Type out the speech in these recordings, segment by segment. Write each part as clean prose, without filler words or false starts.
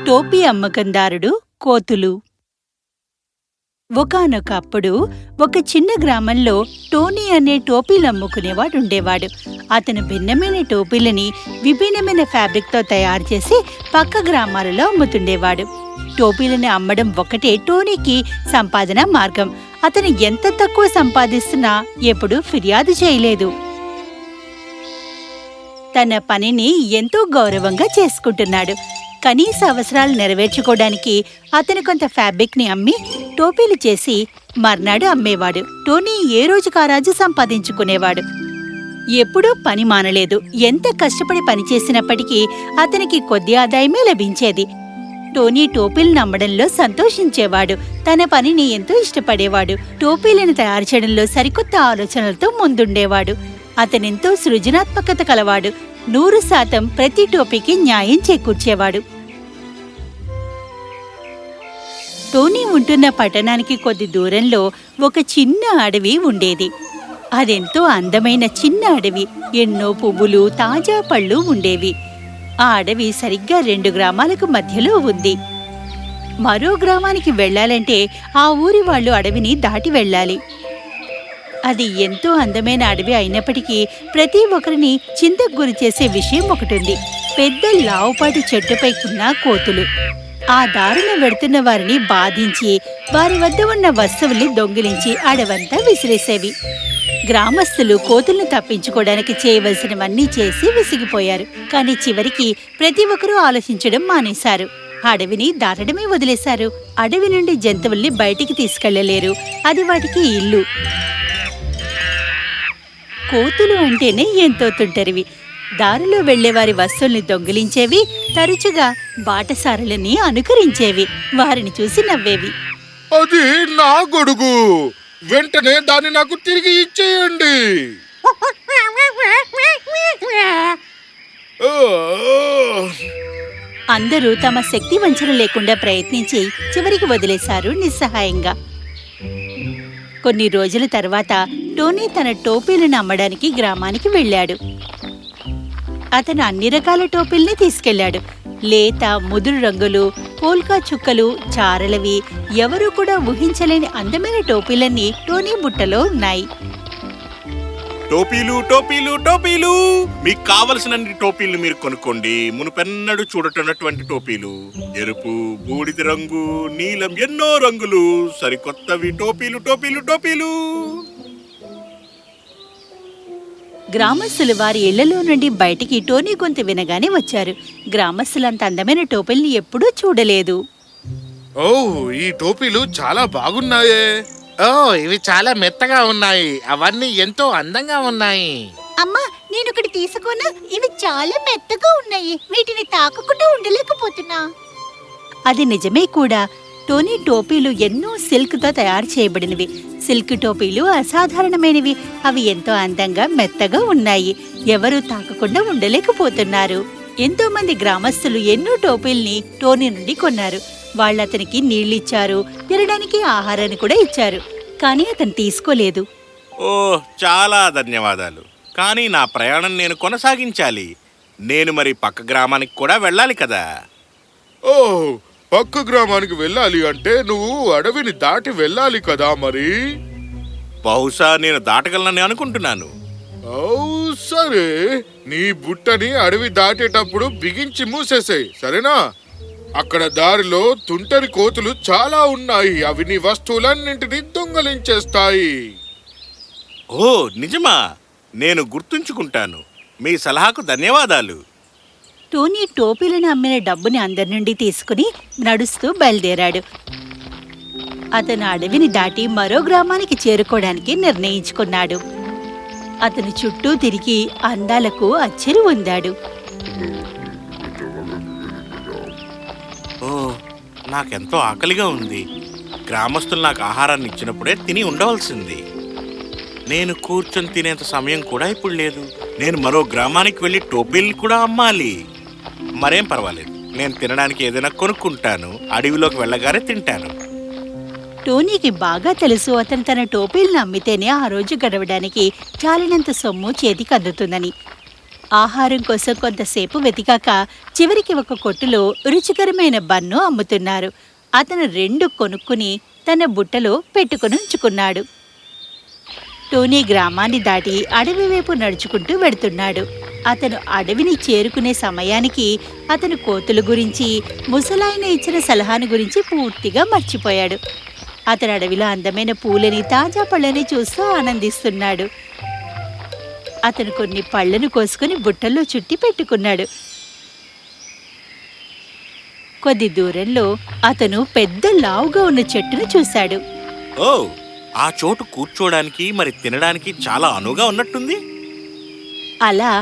టోపీ అమ్మకందారుడు కోతులు. ఒకానొకప్పుడు ఒక చిన్న గ్రామంలో టోనీ అనే టోపీలమ్ముకునేవాడుండేవాడు. అతను భిన్నమైన టోపీలని విభిన్నమైన ఫ్యాబ్రిక్తో తయారు చేసి పక్క గ్రామాలలో అమ్ముతుండేవాడు. టోపీలని అమ్మడం ఒకటే టోనీకి సంపాదన మార్గం. అతను ఎంత తక్కువ సంపాదిస్తున్నా ఎప్పుడూ ఫిర్యాదు చేయలేదు. తన పనిని ఎంతో గౌరవంగా చేసుకుంటున్నాడు. కనీస అవసరాలు నెరవేర్చుకోవడానికి అతను కొంత ఫ్యాబ్రిక్ని అమ్మి టోపీలు చేసి మర్నాడు అమ్మేవాడు. టోనీ ఏ రోజుకారాజు సంపాదించుకునేవాడు. ఎప్పుడూ పని మానలేదు. ఎంత కష్టపడి పనిచేసినప్పటికీ అతనికి కొద్ది ఆదాయమే లభించేది. టోనీ టోపీలను అమ్మడంలో సంతోషించేవాడు. తన పనిని ఎంతో ఇష్టపడేవాడు. టోపీలను తయారు చేయడంలో సరికొత్త ఆలోచనలతో ముందుండేవాడు. అతనెంతో సృజనాత్మకత కలవాడు. 100% ప్రతి టోపీకి న్యాయం చేకూర్చేవాడు. టోనీ ఉంటున్న పట్టణానికి కొద్ది దూరంలో ఒక చిన్న అడవి ఉండేది. అదెంతో అందమైన చిన్న అడవి. ఎన్నో పువ్వులు, తాజా పళ్ళు ఉండేవి. ఆ అడవి సరిగ్గా 2 గ్రామాలకు మధ్యలో ఉంది. మరో గ్రామానికి వెళ్లాలంటే ఆ ఊరి వాళ్ళు అడవిని దాటి వెళ్ళాలి. అది ఎంతో అందమైన అడవి అయినప్పటికీ ప్రతి ఒక్కరిని చింతకు గురి చేసే విషయం ఒకటుంది. పెద్ద లావుపాటి చెట్టుపై ఉన్న కోతులు. ఆ దారిన వెడుతున్న వారిని బాధించి వారి వద్ద ఉన్న వస్తువుల్ని దొంగిలించి అడవంతా విసిరేసేవి. గ్రామస్తులు కోతుల్ని తప్పించుకోవడానికి చేయవలసినవన్నీ చేసి విసిగిపోయారు. కానీ చివరికి ప్రతి ఒక్కరూ ఆలోచించడం మానేశారు. అడవిని దాటడమే వదిలేశారు. అడవి నుండి జంతువుల్ని బయటికి తీసుకెళ్లలేరు. అది వాటికి ఇల్లు. కోతులు అంటేనే ఎంతో తుంటరివి. దారిలో వెళ్లేవారి వస్తువుల్ని దొంగిలించేవి. తరచుగా బాటసారులని అనుకరించేవి. వారిని చూసి నవ్వేవి. అది నా గొడుగు, వెంటనే దాన్ని నాకు తిరిగి ఇచ్చేయండి. అందరూ తమ శక్తి వంచన లేకుండా ప్రయత్నించి చివరికి వదిలేశారు నిస్సహాయంగా. కొన్ని రోజుల తర్వాత టోనీ తన టోపీలను అమ్మడానికి గ్రామానికి వెళ్ళాడు. అతను అన్ని రకాల టోపీల్ని తీసుకెళ్లాడు. లేత, ముదురు రంగులు, పోల్కా చుక్కలు, చారలవి, ఎవరూ కూడా ఊహించలేని అందమైన టోపీలన్నీ టోనీ బుట్టలో ఉన్నాయి. టోపీలు టోపీలు టోపీలు, మీకు కావలసినన్ని టోపీలు మీరు కొనుక్కోండి. మునుపెన్నడూ చూడటటువంటి టోపీలు, ఎరుపు, బూడిద రంగు, నీలం, ఎన్నో రంగులు, సరికొత్తవి టోపీలు టోపీలు టోపీలు. గ్రామస్తులు వారి ఇళ్లలో నుండి బయటికి టోనీ గొంతు వినగానే వచ్చారు. గ్రామస్తులంత అందమైన టోపీల్ని ఎప్పుడూ చూడలేదు. ఓ, ఈ టోపీలు చాలా బాగున్నాయే. ఓ, ఇవి చాలా మెత్తగా ఉన్నాయి. అవన్నీ ఎంతో అందంగా ఉన్నాయి. అమ్మా, నేను ఒకటి తీసుకోనా? ఇవి చాలా మెత్తగా ఉన్నాయి. వీటిని తాకకుండా ఉండలేకపోతున్నా. అది నిజమే కూడా. టోనీ టోపీలు ఎన్నో సిల్క్తో తయారు చేయబడినవి. సిల్క్ టోపీలు అసాధారణమైనవి. అవి ఎంతో అందంగా మెత్తగా ఉన్నాయి. ఎవరూ తాకకుండా ఉండలేకపోతున్నారు. ఎంతో మంది గ్రామస్తులు ఎన్నో టోపీల్ని టోనీ నుండి కొన్నారు. వాళ్ళతనికి నీళ్ళిచ్చారు, తినడానికి ఆహారాన్ని కూడా ఇచ్చారు. కానీ అతను తీసుకోలేదు. ఓ, చాలా ధన్యవాదాలు. కానీ నా ప్రయాణం నేను కొనసాగించాలి. నేను మరి పక్క గ్రామానికి కూడా వెళ్ళాలి కదా. ఓ, పక్క గ్రామానికి వెళ్ళాలి అంటే నువ్వు అడవిని దాటి వెళ్ళాలి కదా. మరి బహుశా నేను దాటగలనని అనుకుంటున్నాను. ఓ, సరే, నీ బుట్టని అడవి దాటేటప్పుడు బిగించి మూసేసేయ్, సరేనా? అక్కడ దారిలో తుంటరి కోతులు చాలా ఉన్నాయి. అవి నీ వస్తువులన్నింటినీ దొంగలించేస్తాయి. ఓ, నిజమా? నేను గుర్తుంచుకుంటాను. మీ సలహాకు ధన్యవాదాలు. టోనీ టోపీలను అమ్మిన డబ్బుని అందరి నుండి తీసుకుని నడుస్తూ బయలుదేరాడు. అతను అడవిని దాటి మరో గ్రామానికి చేరుకోవడానికి నిర్ణయించుకున్నాడు. అతను చుట్టూ తిరిగి అందాలకు అచ్చెరు పొందాడు. ఓ, నాకెంతో ఆకలిగా ఉంది. గ్రామస్తులు నాకు ఆహారాన్ని ఇచ్చినప్పుడే తిని ఉండవలసింది. నేను కూర్చొని తినేంత సమయం కూడా ఇప్పుడు లేదు. నేను మరో గ్రామానికి వెళ్ళి టోపీల్ని కూడా అమ్మాలి. మరేం పర్వాలేదు, నేను తినడానికి ఏదైనా కొనుక్కుంటాను. అడవిలోకి వెళ్ళగానే తింటాను. టోనీకి బాగా తెలుసు అతను తన టోపీలను అమ్మితేనే ఆ రోజు గడవడానికి చాలినంత సొమ్ము చేతికి అందుతుందని. ఆహారం కోసం కొంతసేపు వెతికాక చివరికి ఒక కొట్టులో రుచికరమైన బన్ను అమ్ముతున్నారు. అతను 2 కొనుక్కుని తన బుట్టలో పెట్టుకుని ఉంచుకున్నాడు. టోనీ గ్రామాన్ని దాటి అడవి వైపు నడుచుకుంటూ వెడుతున్నాడు. అతను అడవిని చేరుకునే సమయానికి అతను కోతుల గురించి, ముసలాయన ఇచ్చిన సలహాను గురించి పూర్తిగా మర్చిపోయాడు. అతను అడవిలో అందమైన పూలని, తాజా పళ్ళని చూస్తూ ఆనందిస్తున్నాడు. అతను కొన్ని పళ్ళను కోసుకుని బుట్టల్లో చుట్టి పెట్టుకున్నాడు. కొద్ది దూరంలో అతను పెద్ద లావుగా ఉన్న చెట్టును చూశాడు. ఓ, ఆ చోటు కూర్చోడానికి మరి తినడానికి చాలా అనువుగా ఉన్నట్టుంది. అలా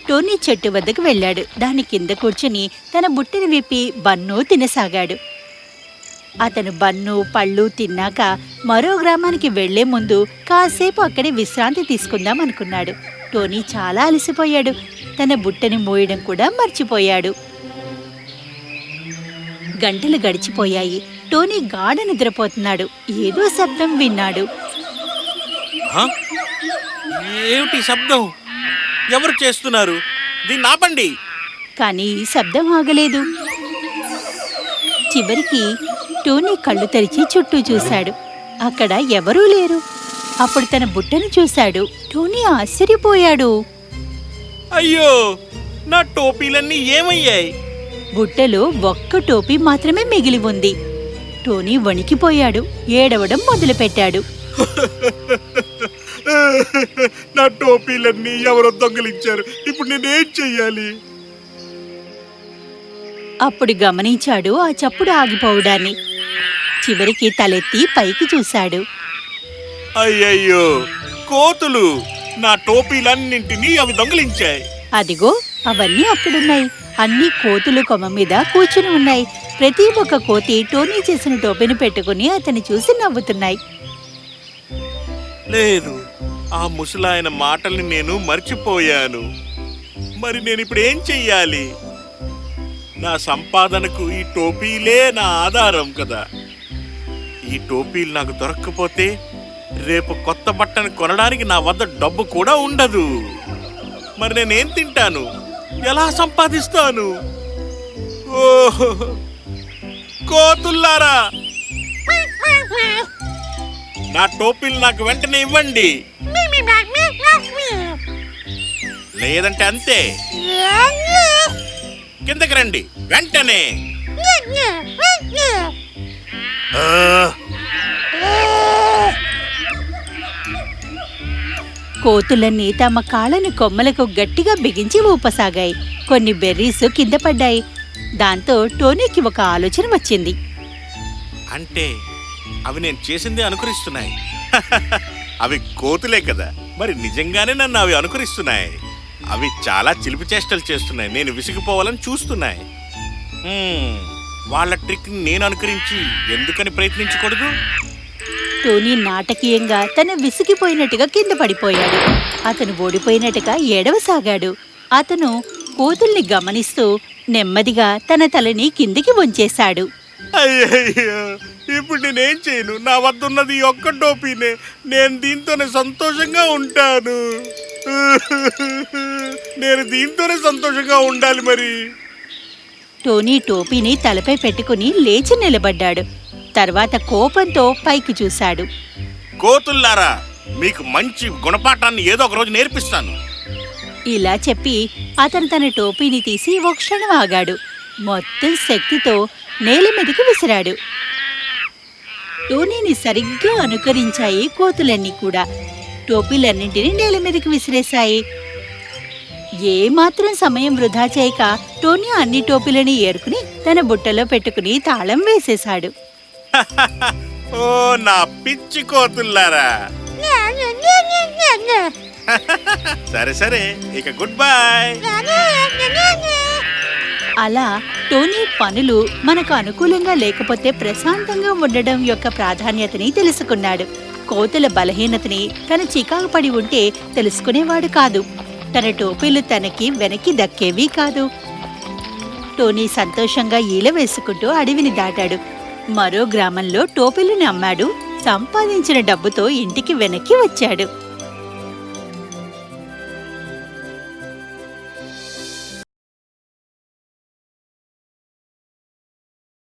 టోనీ చెట్టు వద్దకు వెళ్ళాడు. దాని కింద కూర్చుని తన బుట్టను విప్పి బన్ను తినసాగాడు. అతను బన్ను, పళ్ళు తిన్నాక మరో గ్రామానికి వెళ్లే ముందు కాసేపు అక్కడే విశ్రాంతి తీసుకుందాం అనుకున్నాడు. టోనీ చాలా అలసిపోయాడు. తన బుట్టని మోయడం కూడా మర్చిపోయాడు. గంటలు గడిచిపోయాయి. టోనీ గాఢ నిద్రపోతున్నాడు. ఏదో శబ్దం విన్నాడు. ఏమిటి శబ్దం? ఎవరు చేస్తున్నారు? దీన్ని ఆపండి. కానీ శబ్దం ఆగలేదు. చివరికి టోనీ కళ్ళు తెరిచి చుట్టూ చూశాడు. అక్కడ ఎవరూ లేరు. అప్పుడు తన బుట్టను చూశాడు. టోనీ ఆశ్చర్యపోయాడు. అయ్యో, నా టోపీలన్నీ ఏమయ్యాయి? బుట్టలో ఒక్క టోపీ మాత్రమే మిగిలి ఉంది. టోనీ వణికిపోయాడు. ఏడవడం మొదలుపెట్టాడు. నా టోపీలన్నీ ఎవరో దొంగిలించారు. ఇప్పుడు నేనేం చెయ్యాలి? అప్పుడు గమనించాడు ఆ చప్పుడు ఆగిపోవడాన్ని. చివరికి తలెత్తి పైకి చూశాడు. అయ్యయ్యో, కోతులు నా టోపీలన్నింటినీ అవి దొంగిలించాయి. అదిగో అవన్నీ అక్కడున్నాయి. అన్ని కోతులు కొమ్మ మీద కూర్చుని ఉన్నాయి. ప్రతి ఒక్క కోతి టోనీ చేసిన టోపీని పెట్టుకుని అతన్ని చూసి నవ్వుతున్నాయి. లేదు, ఆ ముసలాయన మాటల్ని నేను మర్చిపోయాను. మరి నేను ఇప్పుడు ఏం చెయ్యాలి? నా సంపాదనకు ఈ టోపీలే నా ఆధారం కదా. ఈ టోపీలు నాకు దొరక్కపోతే రేపు కొత్త బట్టను కొనడానికి నా వద్ద డబ్బు కూడా ఉండదు. మరి నేనేం తింటాను? ఎలా సంపాదిస్తాను? ఓహో, కోతుల్లారా, నా టోపీలు నాకు వెంటనే ఇవ్వండి, లేదంటే అంతే. కిందకి రండి వెంటనే. కోతులన్నీ తమ కాళ్ళని కొమ్మలకు గట్టిగా బిగించి ఊపసాగాయి. కొన్ని బెర్రీస్ కింద పడ్డాయి. దాంతో టోనీకి ఒక ఆలోచన వచ్చింది. అంటే అవి నేను చేసిందే అనుకరిస్తున్నాయి. అవి కోతులే కదా, మరి నిజంగానే నన్ను అవి అనుకరిస్తున్నాయి. అవి చాలా చిలిపి చేష్టలు చేస్తున్నాయి. నేను విసిగిపోవాలని చూస్తున్నాయి. వాళ్ళ ట్రిక్ నేను అనుకరించి ఎందుకని ప్రయత్నించకూడదు? టోనీ నాటకీయంగా తన విసిగిపోయినట్టుగా కింద పడిపోయాడు. అతను ఓడిపోయినట్టుగా ఏడవసాగాడు. అతను కోతుల్ని గమనిస్తూ నెమ్మదిగా తన తలని కిందికి వంచేశాడు. అయ్యయ్యో, ఇప్పుడు నేనేం చేయను? నా వద్ద ఉన్నది ఒక్క టోపీనే. నేను దీంతోనే సంతోషంగా ఉంటాను. నేను దీంతోనే సంతోషంగా ఉండాలి. మరి టోనీ టోపీని తలపై పెట్టుకుని లేచి నిలబడ్డాడు. తర్వాత కోపంతో పైకి చూశాడు. కోతుల్లారా, మీకు మంచి గుణపాఠాన్ని ఏదో ఒక రోజు నేర్పిస్తాను. ఇలా చెప్పి అతను తన టోపీని తీసి ఒక క్షణం ఆగాడు. మొత్తం శక్తితో నేల మీదకి విసిరాడు. టోనీని సరిగ్గా అనుకరించాయి కోతులన్నీ కూడా. టోపీలన్నింటినీ నేల మీదకి విసిరేశాయి. ఏమాత్రం సమయం వృధా చేయక టోనీ అన్ని టోపీలని ఏరుకుని తన బుట్టలో పెట్టుకుని తాళం వేసేశాడు. ఓ నా పిచ్చి కోతుల్లారా, సరే సరే, ఇక గుడ్ బై. అలా టోనీ పనులు మనకు అనుకూలంగా లేకపోతే ప్రశాంతంగా ఉండడం యొక్క ప్రాధాన్యతని తెలుసుకున్నాడు. కోతుల బలహీనతని తన చికాకు పడి ఉంటే తెలుసుకునేవాడు కాదు. తన టోపీలు తనకి వెనక్కి దక్కేవి కాదు. టోనీ సంతోషంగా ఈల వేసుకుంటూ అడవిని దాటాడు. మరో గ్రామంలో టోపీలను అమ్మాడు. సంపాదించిన డబ్బుతో ఇంటికి వెనక్కి వచ్చాడు.